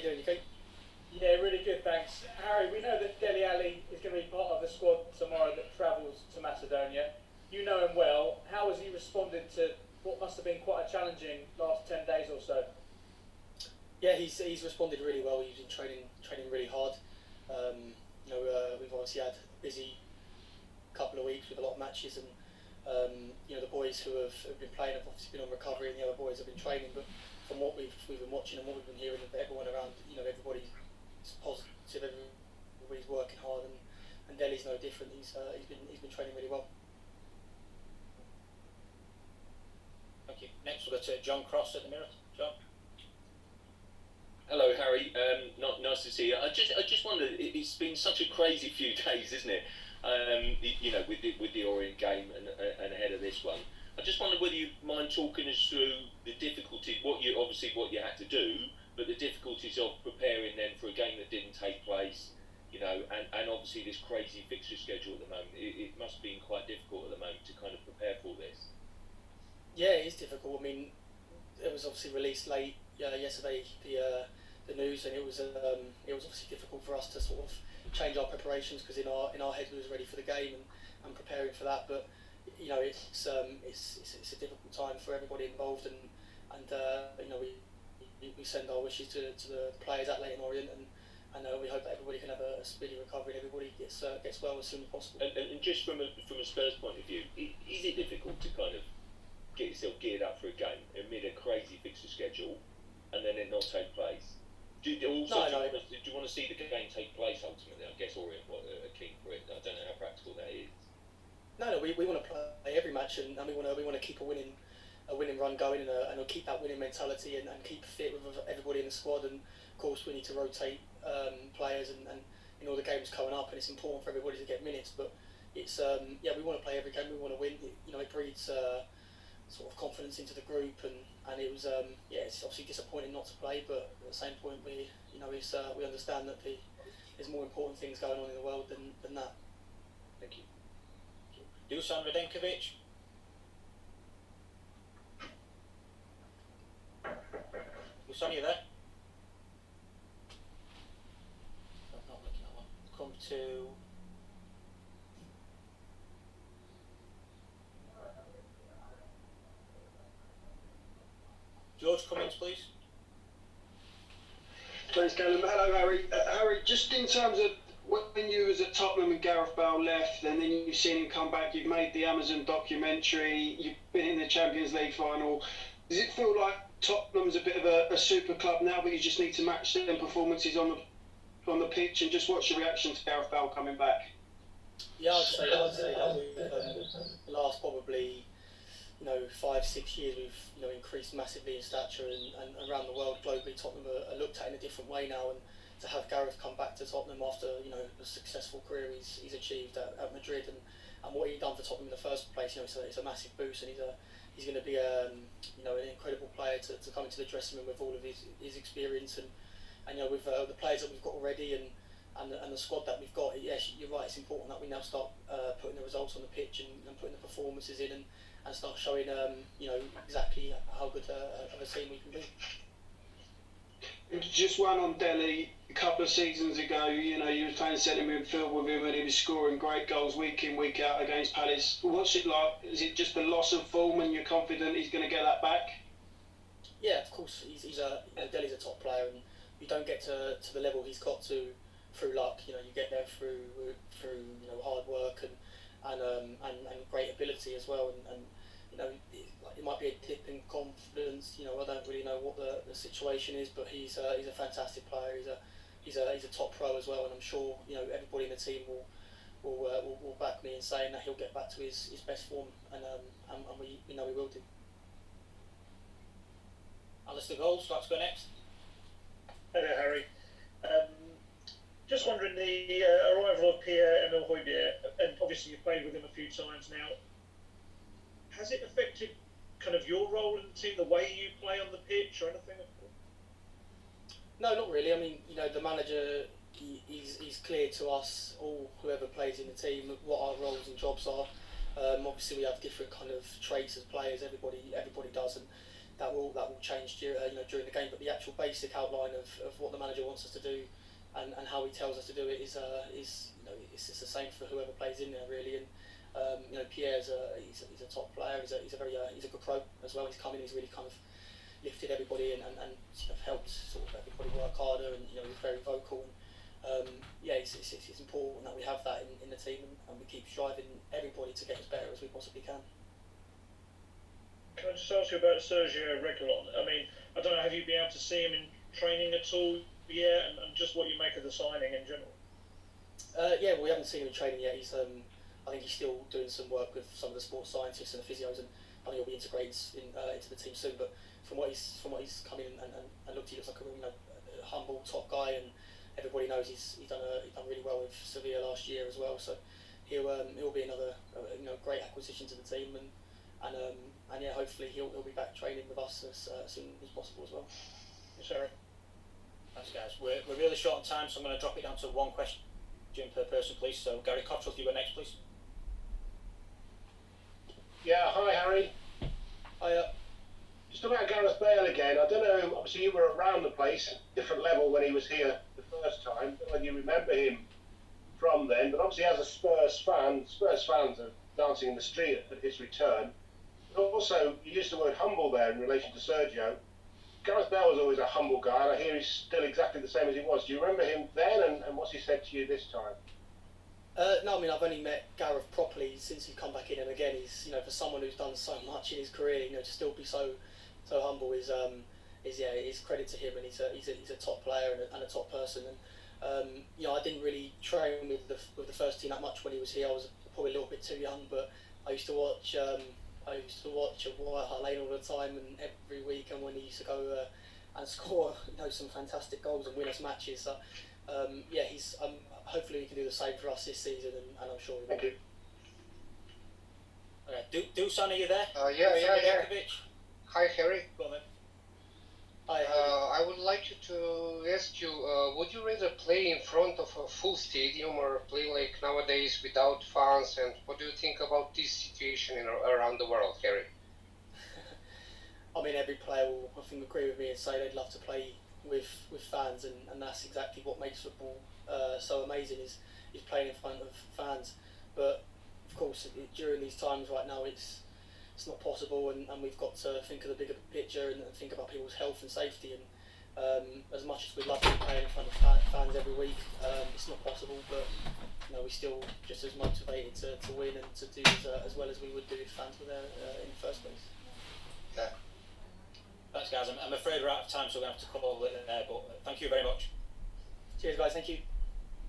doing? You okay? Yeah, really good, thanks. Harry, we know that Dele Alli is going to be part of the squad tomorrow that travels to Macedonia. You know him well. How has he responded to what must have been quite a challenging last 10 days or so? Yeah, he's responded really well. He's been training really hard. We've obviously had a busy couple of weeks with a lot of matches, and the boys who have been playing have obviously been on recovery, and the other boys have been training. But from what we've been watching and what we've been hearing of everyone around, everybody's positive. Everybody's working hard, and Dele's no different. He's been training really well. Thank you. Next we'll go to John Cross at the Mirror. John. Hello, Harry. Nice to see you. I just wondered. It's been such a crazy few days, isn't it? With the Orient game and ahead of this one. I just wondered whether you mind talking us through the difficulties, what you had to do, but the difficulties of preparing then for a game that didn't take place, and obviously this crazy fixture schedule at the moment. It must have been quite difficult at the moment to kind of prepare for this. Yeah, it is difficult. I mean, it was obviously released late yesterday, the news, and it was obviously difficult for us to sort of change our preparations, because in our head we was ready for the game and preparing for that. But it's a difficult time for everybody involved, and we send our wishes to the players at Leyton Orient, and we hope that everybody can have a speedy recovery and everybody gets well as soon as possible. And just from a Spurs point of view, is it difficult to kind of get yourself geared up for a game amid a crazy fixture schedule and then it not take place? Do you want to see the game take place ultimately? I guess Orient are keen for it. I don't know how practical that is. No, we want to play every match, and we want to keep a winning run going, and keep that winning mentality, and keep fit with everybody in the squad. And of course we need to rotate players and in all the games coming up, and it's important for everybody to get minutes. But it's we want to play every game. We want to win. It breeds sort of confidence into the group, and it was it's obviously disappointing not to play, but at the same point we understand that there's more important things going on in the world than that. Thank you. Dusan Radenkovic. Dusan, you there? I'm not looking at one. Come to George Cummings, please. Thanks, Callum. Hello, Harry. Harry, just in terms of when you was at Tottenham and Gareth Bale left, and then you've seen him come back, you've made the Amazon documentary, you've been in the Champions League final. Does it feel like Tottenham's a bit of a super club now, but you just need to match them performances on the pitch? And just what's your reaction to Gareth Bale coming back? Yeah, I'd say that we've last probably 5-6 years we've increased massively in stature, and around the world globally Tottenham are looked at in a different way now. And to have Gareth come back to Tottenham after the successful career he's achieved at Madrid, and what he's done for Tottenham in the first place, it's a massive boost, and he's going to be an incredible player to come into the dressing room with all of his experience, and with the players that we've got already, and the squad that we've got. Yes, you're right, it's important that we now start putting the results on the pitch and putting the performances in, and start showing exactly how good of a team we can be. Just one on Dele. A couple of seasons ago, you were playing centre midfield with him, and he was scoring great goals week in, week out against Palace. What's it like? Is it just a loss of form, and you're confident he's going to get that back? Yeah, of course. Dele's a top player, and you don't get to the level he's got to through luck. You get there through hard work and great ability as well. And it might be a dip in confidence. I don't really know what the situation is, but he's a fantastic player. He's a top pro as well, and I'm sure everybody in the team will back me in saying that he'll get back to his best form, and we know he will do. Alistair Gold, let's go next. Hello, Harry. Just wondering, the arrival of Pierre-Emile Højbjerg, and obviously you've played with him a few times now, has it affected kind of your role in the team, the way you play on the pitch or anything? No, not really. I mean, the manager, he's clear to us, all whoever plays in the team, what our roles and jobs are. Obviously we have different kind of traits as players, everybody does, and that will change during the game. But the actual basic outline of what the manager wants us to do, and how he tells us to do it is it's the same for whoever plays in there really. And Pierre's he's a top player. He's a good pro as well. He's come in. He's really kind of lifted everybody and sort of helped sort of everybody work harder. And he's very vocal. And it's important that we have that in the team, and we keep striving everybody to get as better as we possibly can. Can I just ask you about Sergio Reguilon? I mean, I don't know, have you been able to see him in training at all yet, and just what you make of the signing in general? Yeah, we haven't seen him in training yet. I think he's still doing some work with some of the sports scientists and the physios, and I think he'll be integrated into the team soon. But from what he's come in and looked, he looks like a humble top guy, and everybody knows he's done really well with Sevilla last year as well. So he'll be another great acquisition to the team, and yeah, hopefully he'll be back training with us as soon as possible as well. Sorry. Thanks, guys. We're really short on time, so I'm going to drop it down to one question per person, please. So Gary Cottrell, you go next, please. Yeah, hi Harry. Hiya. Just about Gareth Bale again. I don't know, obviously you were around the place, different level when he was here the first time. I don't know whether you remember him from then, but obviously as a Spurs fans are dancing in the street at his return. But also, you used the word humble there in relation to Sergio. Gareth Bale was always a humble guy, and I hear he's still exactly the same as he was. Do you remember him then, and what's he said to you this time? No, I mean I've only met Gareth properly since he's come back in, and again he's for someone who's done so much in his career, to still be so humble is credit to him, and he's a top player and a top person. And I didn't really train with the first team that much when he was here. I was probably a little bit too young, but I used to watch White Hart Lane all the time, and every week, and when he used to go and score some fantastic goals and win us matches. So he's hopefully he can do the same for us this season, and I'm sure he will. Thank you. Okay, Dusan, are you there? Yeah. Hi, Harry. Go on then. Hi. I would like you to ask you, would you rather play in front of a full stadium or play like nowadays without fans? And what do you think about this situation around the world, Harry? I mean, every player will, I think, agree with me and say they'd love to play with fans, and that's exactly what makes football so amazing is playing in front of fans. But of course, during these times right now, it's not possible, and we've got to think of the bigger picture and think about people's health and safety. And as much as we'd love to be playing in front of fans every week, it's not possible. But we're still just as motivated to win and to do as well as we would do if fans were there in the first place. Yeah. Thanks, guys. I'm afraid we're out of time, so we're going to have to call it there. But thank you very much. Cheers, guys. Thank you.